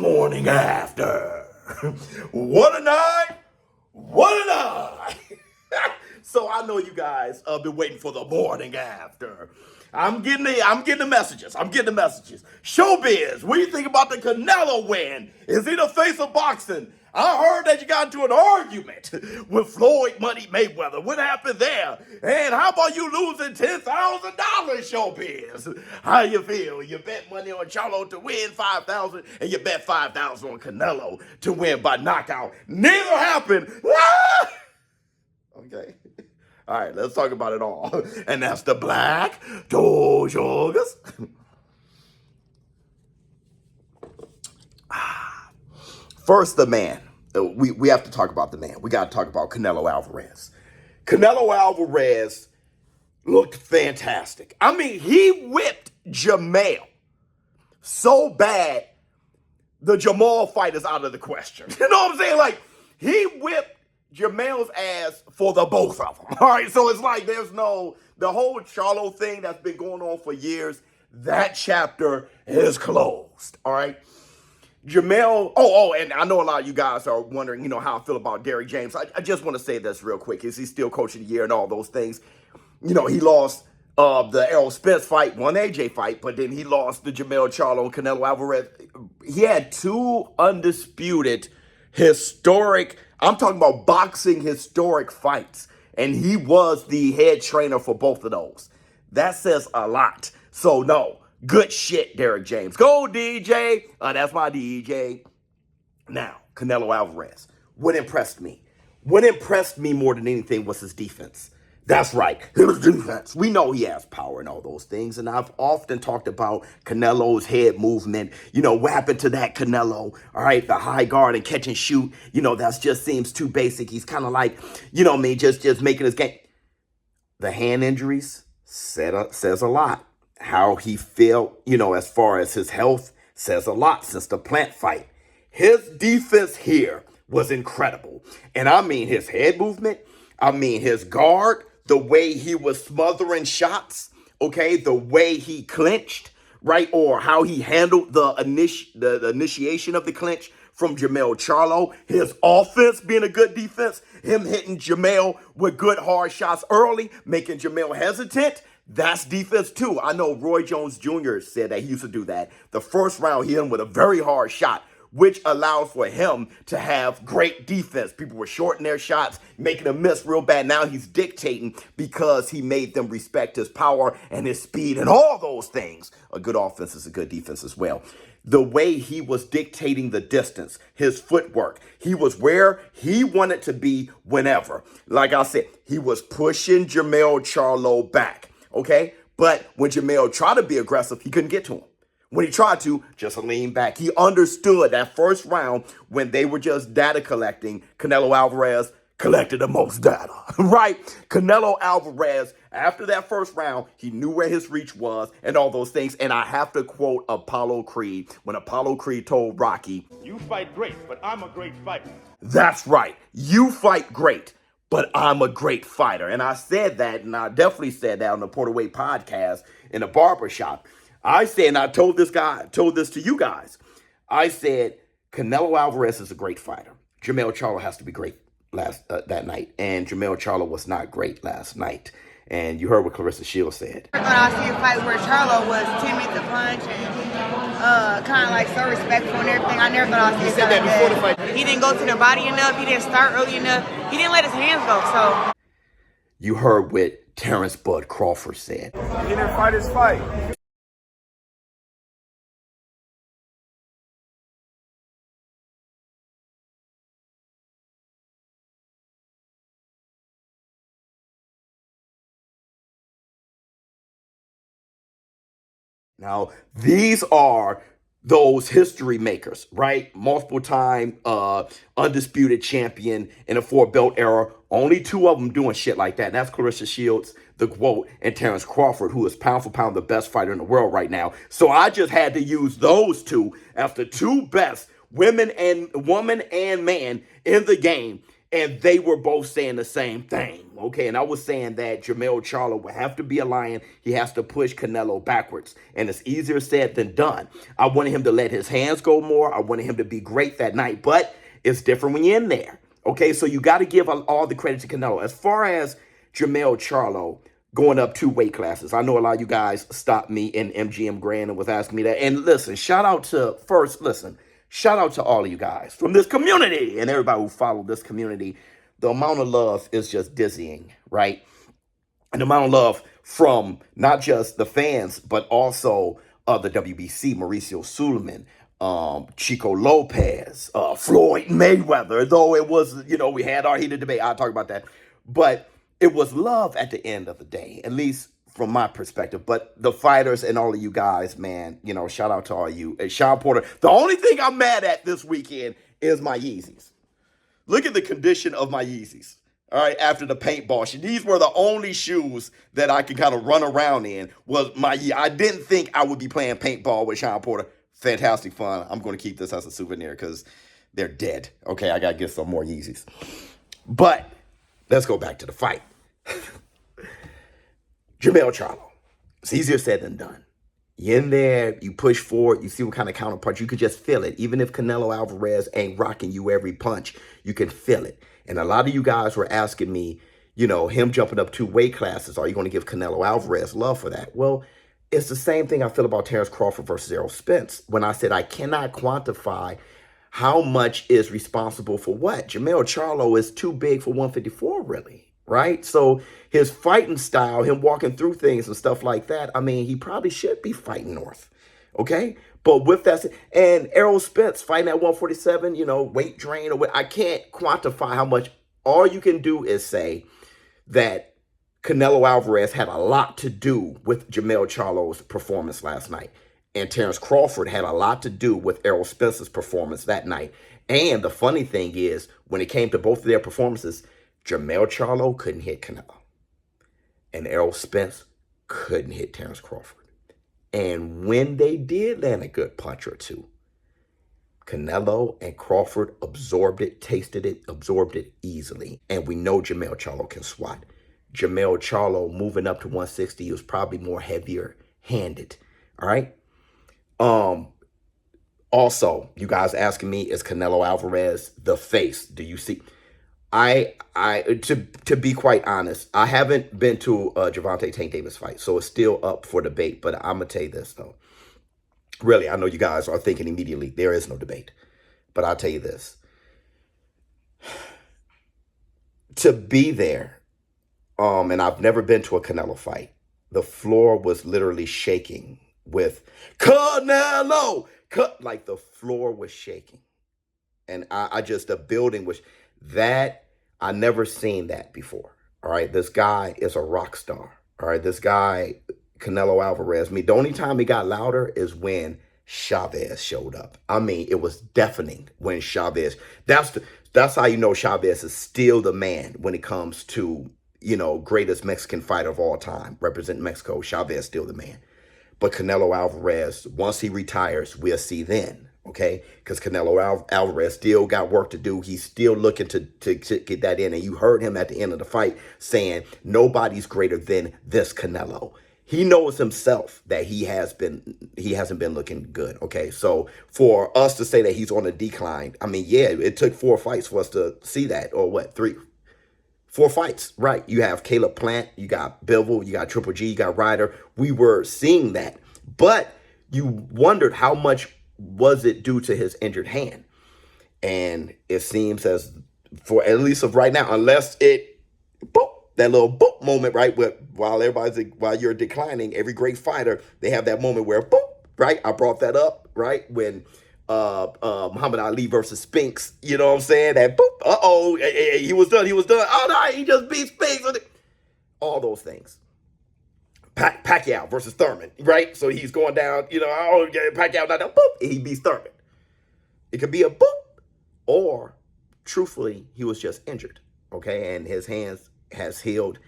morning after. What a night! What a night! So I know you guys have been waiting for the morning after. I'm getting the messages. ShowBizz, what do you think about the Canelo win? Is he the face of boxing? I heard that you got into an argument with Floyd Money Mayweather. What happened there? And how about you losing $10,000, ShowBizz? How you feel? You bet money on Charlo to win $5,000, and you bet $5,000 on Canelo to win by knockout. Neither happened. Okay. All right, let's talk about it all. And that's the Black Dojogas. First, the man. We have to talk about the man. We got to talk about Canelo Alvarez. Canelo Alvarez looked fantastic. I mean, he whipped Jamel so bad, the Jamal fight is out of the question. You know what I'm saying? Like, he whipped Jamel's ass for the both of them. All right, so it's like the whole Charlo thing that's been going on for years, that chapter is closed. All right. Jamel, and I know a lot of you guys are wondering, how I feel about Derrick James. I just want to say this real quick. Is he still coach of the year and all those things? He lost the Errol Spence fight, won the AJ fight, but then he lost the Jamel Charlo and Canelo Alvarez. He had two undisputed historic, I'm talking about boxing historic fights, and he was the head trainer for both of those. That says a lot. So no, good shit, Derrick James. Go, DJ. That's my DJ. Now, Canelo Alvarez. What impressed me? What impressed me more than anything was his defense. That's right, his defense. We know he has power and all those things, and I've often talked about Canelo's head movement. What happened to that Canelo? All right, the high guard and catch and shoot. That just seems too basic. He's kind of like, just making his game. The hand injuries says a lot. How he felt, as far as his health, says a lot since the Plant fight. His defense here was incredible. And I mean his head movement. I mean his guard, the way he was smothering shots, okay? The way he clinched, right? Or how he handled the initiation of the clinch from Jamel Charlo. His offense being a good defense. Him hitting Jamel with good hard shots early, making Jamel hesitant. That's defense too. I know Roy Jones Jr. said that he used to do that. The first round, he hit him with a very hard shot, which allowed for him to have great defense. People were shorting their shots, making them miss real bad. Now he's dictating because he made them respect his power and his speed and all those things. A good offense is a good defense as well. The way he was dictating the distance, his footwork, he was where he wanted to be whenever. Like I said, he was pushing Jamel Charlo back. Okay, but when Jamel tried to be aggressive, he couldn't get to him. When he tried to, just lean back. He understood that first round when they were just data collecting, Canelo Alvarez collected the most data, right? Canelo Alvarez, after that first round, he knew where his reach was and all those things. And I have to quote Apollo Creed when Apollo Creed told Rocky, "You fight great, but I'm a great fighter." That's right. You fight great, but I'm a great fighter. And I said that, and I definitely said that on the Porter Way podcast in the barbershop. I said, and I told this to you guys. I said, Canelo Alvarez is a great fighter. Jamel Charlo has to be great that night. And Jamel Charlo was not great last night. And you heard what Clarissa Shields said. I thought I'd see a fight where Charlo was timid to punch and kind of like so respectful and everything. I never thought I'd see a fight like that. Before the fight. He didn't go to the body enough. He didn't start early enough. He didn't let his hands go. So you heard what Terrence Bud Crawford said. He didn't fight his fight. Now, these are those history makers, right? Multiple time undisputed champion in the four belt era. Only two of them doing shit like that. And that's Clarissa Shields, the GWOAT, and Terrence Crawford, who is pound for pound the best fighter in the world right now. So I just had to use those two as the two best woman and man in the game. And they were both saying the same thing, okay? And I was saying that Charlo will have to be a lion. He has to push Canelo backwards. And it's easier said than done. I wanted him to let his hands go more. I wanted him to be great that night. But it's different when you're in there, okay? So you got to give all the credit to Canelo. As far as Charlo going up 2 weight classes, I know a lot of you guys stopped me in MGM Grand and was asking me that. And listen, shout out to all of you guys from this community and everybody who followed this community. The amount of love is just dizzying, right? And the amount of love from not just the fans, but also the WBC, Mauricio Suleiman, Chico Lopez, Floyd Mayweather, though it was, we had our heated debate. I'll talk about that. But it was love at the end of the day, at least from my perspective. But the fighters and all of you guys, man, shout out to all of you. And Sean Porter, the only thing I'm mad at this weekend is my Yeezys. Look at the condition of my Yeezys. All right, after the paintball. These were the only shoes that I could kind of run around in was my Yeezys. I didn't think I would be playing paintball with Sean Porter. Fantastic fun. I'm going to keep this as a souvenir because they're dead. Okay, I got to get some more Yeezys. But let's go back to the fight. Charlo. It's easier said than done. You're in there, you push forward, you see what kind of counterpunch. You could just feel it. Even if Canelo Alvarez ain't rocking you every punch, you can feel it. And a lot of you guys were asking me, him jumping up 2 weight classes, are you going to give Canelo Alvarez love for that? Well, it's the same thing I feel about Terrence Crawford versus Errol Spence. When I said I cannot quantify how much is responsible for what. Charlo is too big for 154, really. Right? So his fighting style, him walking through things and stuff like that, I mean, he probably should be fighting North. Okay? But with that, and Errol Spence fighting at 147, weight drain, I can't quantify how much. All you can do is say that Canelo Alvarez had a lot to do with Charlo's performance last night. And Terrence Crawford had a lot to do with Errol Spence's performance that night. And the funny thing is, when it came to both of their performances, Charlo couldn't hit Canelo. And Errol Spence couldn't hit Terrence Crawford. And when they did land a good punch or two, Canelo and Crawford absorbed it, tasted it, absorbed it easily. And we know Charlo can swat. Charlo moving up to 160 was probably more heavier handed. All right. Also, you guys asking me, is Canelo Alvarez the face? Do you see? To be quite honest, I haven't been to a Gervonta Tank Davis fight, so it's still up for debate. But I'm gonna tell you this though. Really, I know you guys are thinking immediately there is no debate, but I'll tell you this: to be there, and I've never been to a Canelo fight. The floor was literally shaking with Canelo, like the floor was shaking, and the building was that. I never seen that before. All right. This guy is a rock star. All right. This guy, Canelo Alvarez. The only time he got louder is when Chavez showed up. I mean, it was deafening when Chavez. That's how you know Chavez is still the man when it comes to, greatest Mexican fighter of all time. Representing Mexico, Chavez still the man. But Canelo Alvarez, once he retires, we'll see then. Okay, because Canelo Alvarez still got work to do. He's still looking to get that in. And you heard him at the end of the fight saying, nobody's greater than this Canelo. He knows himself that he hasn't been looking good. Okay, so for us to say that he's on a decline, I mean, yeah, it took 4 fights for us to see that. Or what, 4 fights, right? You have Caleb Plant, you got Bivol, you got Triple G, you got Ryder. We were seeing that. But you wondered how much was it due to his injured hand? And it seems as, for at least of right now, unless it, boop, that little boop moment, right? While you're declining, every great fighter, they have that moment where, boop, right? I brought that up, right? When Muhammad Ali versus Spinks, you know what I'm saying? That boop, he was done. Oh no, he just beat Spinks. All those things. Pacquiao versus Thurman, right? So he's going down, Pacquiao down, boop, and he beats Thurman. It could be a boop, or truthfully, he was just injured, okay? And his hands has healed.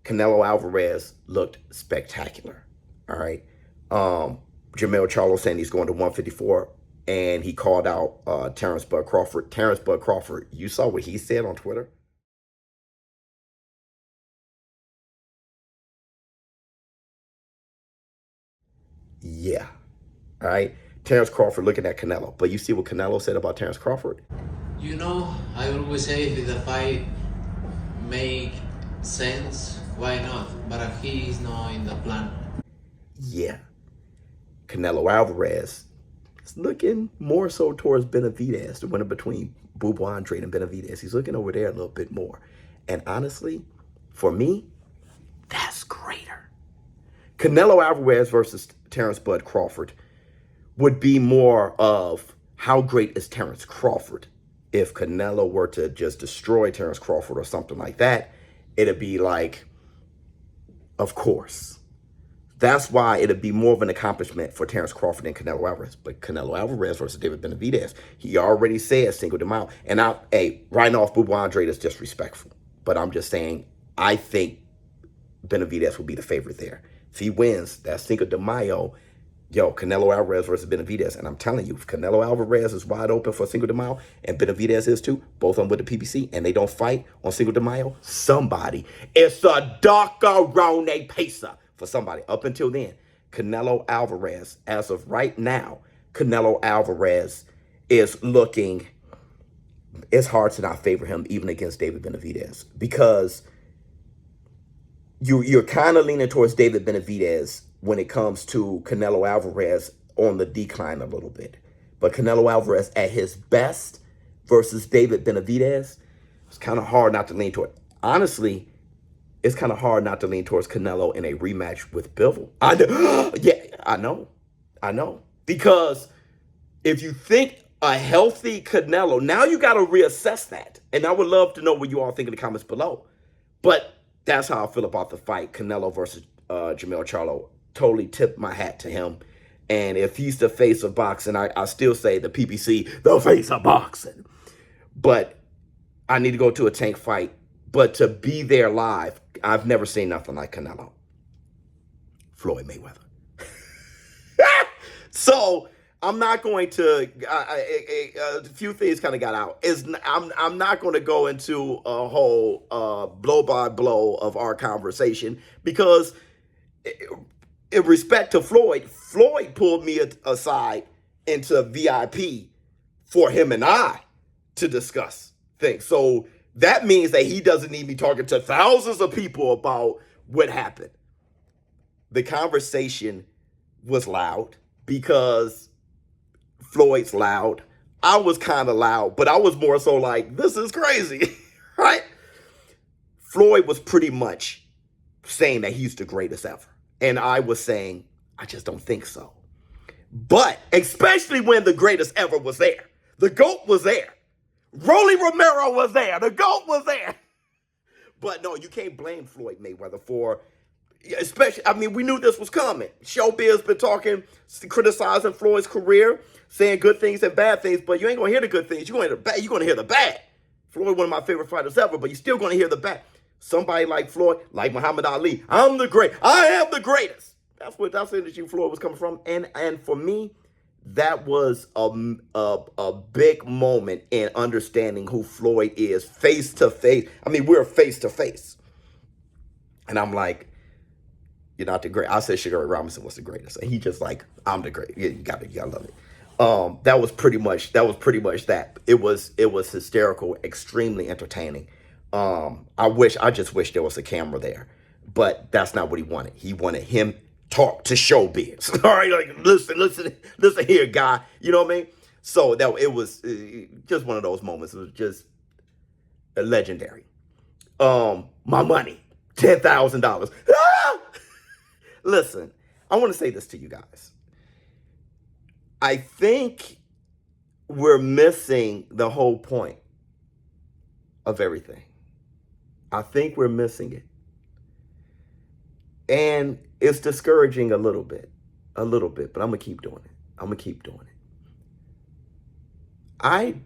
Canelo Alvarez looked spectacular, all right? Charlo saying he's going to 154, and he called out Terrence Bud Crawford. Terrence Bud Crawford, you saw what he said on Twitter? Yeah. All right. Terrence Crawford looking at Canelo. But you see what Canelo said about Terrence Crawford? You know, I always say if the fight make sense, why not? But if he's not in the plan. Yeah. Canelo Alvarez is looking more so towards Benavidez, the winner between Bubu Andre and Benavidez. He's looking over there a little bit more. And honestly, for me, that's greater. Canelo Alvarez versus Terrence Bud Crawford would be more of how great is Terrence Crawford. If Canelo were to just destroy Terrence Crawford or something like that, it'd be like, of course. That's why it'd be more of an accomplishment for Terrence Crawford than Canelo Alvarez. But Canelo Alvarez versus David Benavidez, he already said Cinco de Mayo. And writing off Bubu Andre is disrespectful. But I'm just saying, I think Benavidez will be the favorite there. If he wins that Cinco de Mayo, Canelo Alvarez versus Benavidez. And I'm telling you, if Canelo Alvarez is wide open for Cinco de Mayo and Benavidez is too, both of them with the PBC, and they don't fight on Cinco de Mayo, it's a Dacarone Pesa for somebody. Up until then, Canelo Alvarez, as of right now, Canelo Alvarez is looking, it's hard to not favor him even against David Benavidez, because you're kind of leaning towards David Benavidez when it comes to Canelo Alvarez on the decline a little bit. But Canelo Alvarez at his best versus David Benavidez, it's kind of hard not to lean toward. Honestly, it's kind of hard not to lean towards Canelo in a rematch with Bivol. I know. Because if you think a healthy Canelo, now you got to reassess that. And I would love to know what you all think in the comments below. But that's how I feel about the fight, Canelo versus Jermell Charlo. Totally tip my hat to him. And if he's the face of boxing, I still say the PBC, the face of boxing. But I need to go to a tank fight. But to be there live, I've never seen nothing like Canelo. Floyd Mayweather. So I'm not going to, a few things kind of got out. I'm not going to go into a whole blow by blow of our conversation, because in respect to Floyd pulled me aside into VIP for him and I to discuss things. So that means that he doesn't need me talking to thousands of people about what happened. The conversation was loud because Floyd's loud. I was kind of loud, but I was more so like, this is crazy, right? Floyd was pretty much saying that he's the greatest ever. And I was saying, I just don't think so. But especially when the greatest ever was there. The GOAT was there. Rolly Romero was there. The GOAT was there. But no, you can't blame Floyd Mayweather for, especially, I mean, we knew this was coming. ShowBizz been talking, criticizing Floyd's career, saying good things and bad things, but you ain't gonna hear the good things. You're gonna hear the bad. Floyd, one of my favorite fighters ever, but you're still gonna hear the bad. Somebody like Floyd, like Muhammad Ali, I am the greatest. That's the energy Floyd was coming from. And for me, that was a big moment in understanding who Floyd is face to face. I mean, we're face to face. And I'm like, you're not the great. I said Sugar Ray Robinson was the greatest. And he just like, I'm the great. Yeah, you gotta love it. That was pretty much that. It was hysterical, extremely entertaining. I just wish there was a camera there, but that's not what he wanted. He wanted him talk to ShowBizz. All right, like listen here, guy. You know what I mean? So it was just one of those moments. It was just legendary. My money, $10,000. Listen, I want to say this to you guys. I think we're missing the whole point of everything. I think we're missing it. And it's discouraging a little bit, but I'm going to keep doing it. I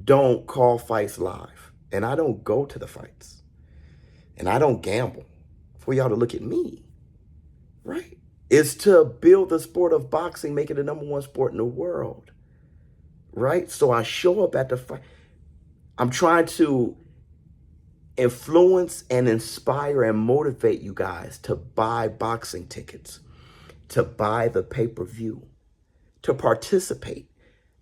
don't call fights live, and I don't go to the fights, and I don't gamble for y'all to look at me, right? It's to build the sport of boxing, make it the #1 sport in the world. right? So I show up at the fight. I'm trying to influence and inspire and motivate you guys to buy boxing tickets, to buy the pay-per-view, to participate.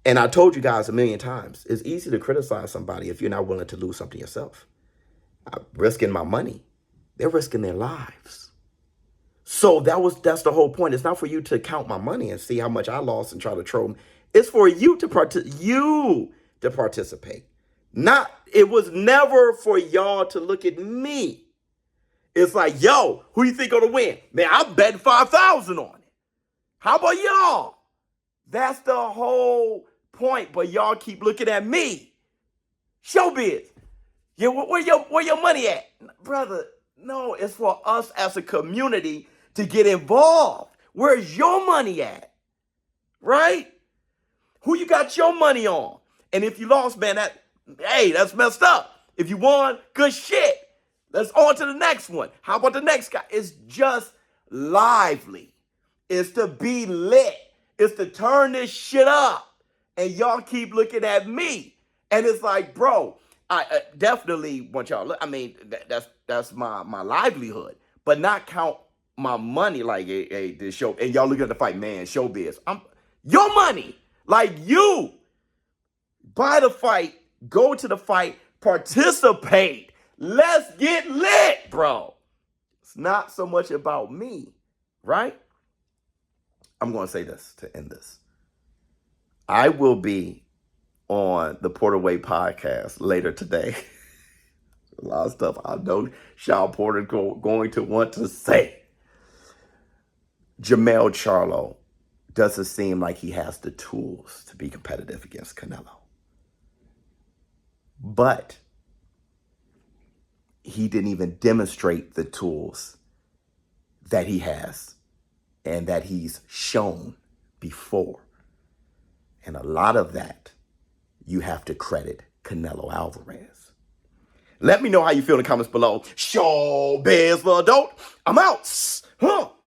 And I told you guys a million times, it's easy to criticize somebody if you're not willing to lose something yourself. I'm risking my money. They're risking their lives. So that's the whole point. It's not for you to count my money and see how much I lost and try to troll me. It's for you to participate. It was never for y'all to look at me. It's like, yo, who you think gonna win? Man, I'm betting 5,000 on it. How about y'all? That's the whole point. But y'all keep looking at me. ShowBizz. Yeah, where your money at? Brother, no, it's for us as a community to get involved. Where's your money at? Right? Who you got your money on? And if you lost, man, that's messed up. If you won, good shit. Let's on to the next one. How about the next guy? It's just lively. It's to be lit. It's to turn this shit up. And y'all keep looking at me. And it's like, bro, I definitely want y'all. I mean, that's my livelihood, but not count my money like this show. And y'all looking at the fight, man. ShowBizz, your money, like you buy the fight, go to the fight, participate. Let's get lit, bro. It's not so much about me, right? I'm going to say this to end this. I will be on the Porterway podcast later today. A lot of stuff I know Sean Porter going to want to say. CHARLO doesn't seem like he has the tools to be competitive against Canelo. But he didn't even demonstrate the tools that he has and that he's shown before. And a lot of that you have to credit Canelo Alvarez. Let me know how you feel in the comments below. ShowBizz, little dope. I'm out. Huh.